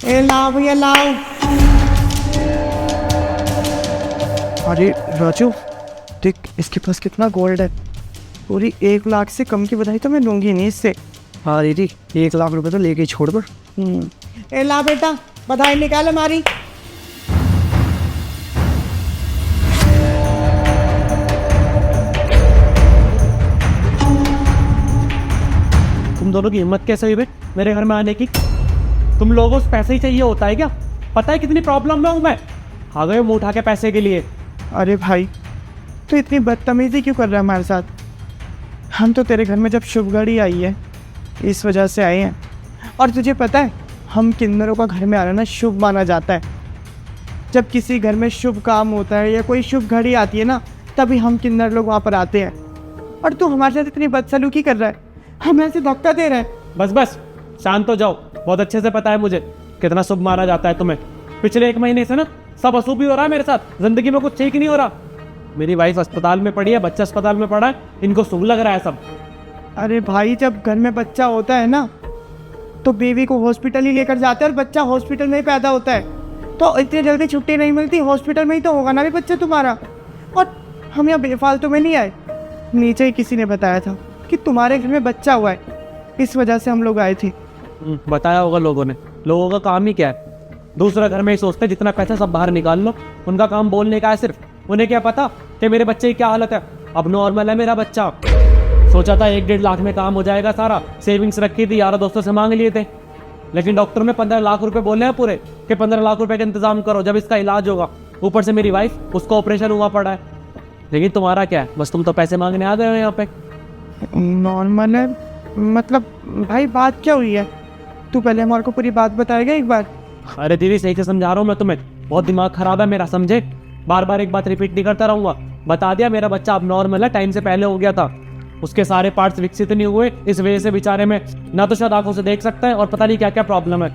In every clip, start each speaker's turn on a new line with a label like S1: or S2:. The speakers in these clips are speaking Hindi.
S1: ए लाओ भैया लाओ। अरे राजू देख इसके पास कितना गोल्ड है। पूरी 1 लाख से कम की बधाई तो मैं लूंगी नहीं इससे। हाँ दीदी 1 लाख रुपए तो लेके ही छोड़ पर। ए ला बेटा बधाई निकाल हमारी।
S2: तुम दोनों की हिम्मत कैसे हुई बे मेरे घर में आने की? तुम लोगों को पैसे ही चाहिए होता है क्या? पता है कितनी प्रॉब्लम में हूँ मैं। आ गए मुंह उठा के पैसे के लिए।
S1: अरे भाई तो इतनी बदतमीजी क्यों कर रहा है हमारे साथ? हम तो तेरे घर में जब शुभ घड़ी आई है इस वजह से आए हैं। और तुझे पता है हम किन्नरों का घर में आना ना शुभ माना जाता है। जब किसी घर में शुभ काम होता है या कोई शुभ घड़ी आती है ना तभी हम किन्नर लोग वहाँ पर आते हैं। और तू हमारे साथ इतनी बदसलूकी कर रहा है, हमें ऐसे धक्का दे रहा है।
S2: बस बस शांत हो जाओ। बहुत अच्छे से पता है मुझे कितना शुभ माना जाता है तुम्हें। पिछले 1 महीने से ना सब अशुभ ही हो रहा है मेरे साथ। जिंदगी में कुछ ठीक नहीं हो रहा। मेरी वाइफ अस्पताल में पड़ी है, बच्चा अस्पताल में पड़ा है, इनको शुभ लग रहा है सब।
S1: अरे भाई जब घर में बच्चा होता है ना तो बीवी को हॉस्पिटल ही लेकर जाते हैं और बच्चा हॉस्पिटल में ही पैदा होता है। तो इतनी जल्दी छुट्टी नहीं मिलती, हॉस्पिटल में ही तो होगा ना भी बच्चा तुम्हारा। और हम यहाँ बेफालतू में नहीं आए, नीचे ही किसी ने बताया था कि तुम्हारे घर में बच्चा हुआ है, इस वजह से हम लोग आए थे।
S2: बताया होगा लोगों ने। लोगों का काम ही क्या है? दूसरा घर में ही सोचते हैं जितना पैसा सब बाहर निकाल लो। उनका काम बोलने का है सिर्फ। उन्हें क्या पता कि मेरे बच्चे की क्या हालत है। अब नॉर्मल है मेरा बच्चा। सोचा था 1-1.5 लाख में काम हो जाएगा सारा। सेविंग्स रखी थी, यारों दोस्तों से मांग लिए थे, लेकिन डॉक्टर ने 15 लाख रुपए बोले हैं पूरे कि 15 लाख रुपए का इंतजाम करो जब इसका इलाज होगा। ऊपर से मेरी वाइफ, उसका ऑपरेशन हुआ पड़ा है। लेकिन तुम्हारा क्या है? बस तुम तो पैसे मांगने आ गए हो यहाँ पे।
S1: नॉर्मल है मतलब भाई बात क्या हुई है? तू पहले हमारे को पूरी बात बताएगा एक बार।
S2: अरे दीदी सही से समझा रहा हूँ मैं तुम्हें। बहुत दिमाग खराब है मेरा, समझे? बार बार एक बात रिपीट नहीं करता रहूंगा। बता दिया मेरा बच्चा अब नॉर्मल है, टाइम से पहले हो गया था। उसके सारे पार्ट्स विकसित नहीं हुए, इस वजह से बेचारे में ना तो शायद आंखों से देख सकता है और पता नहीं क्या क्या प्रॉब्लम है।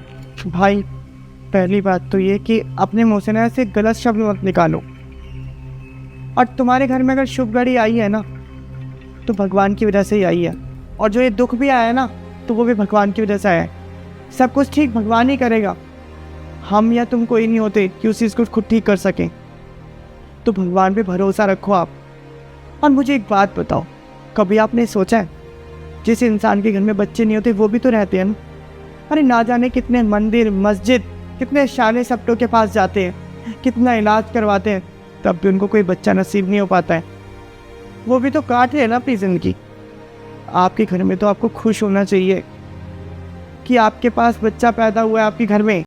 S1: भाई पहली बात तो ये कि अपने मुंह से ना ऐसे गलत शब्द मत निकालो। और तुम्हारे घर में अगर शुभ घड़ी आई है ना तो भगवान की वजह से ही आई है। और जो ये दुख भी आया है ना तो वो भी भगवान की वजह से आया है। सब कुछ ठीक भगवान ही करेगा। हम या तुम कोई नहीं होते कि उस चीज़ को खुद ठीक कर सकें। तो भगवान पे भरोसा रखो आप। और मुझे एक बात बताओ, कभी आपने सोचा है जिस इंसान के घर में बच्चे नहीं होते वो भी तो रहते हैं ना? अरे ना जाने कितने मंदिर मस्जिद, कितने शाने सप्टों के पास जाते हैं, कितना इलाज करवाते हैं, तब भी उनको कोई बच्चा नसीब नहीं हो पाता है। वो भी तो काट रहे हैं ना अपनी ज़िंदगी। आपके घर में तो आपको खुश होना चाहिए कि आपके पास बच्चा पैदा हुआ है आपके घर में।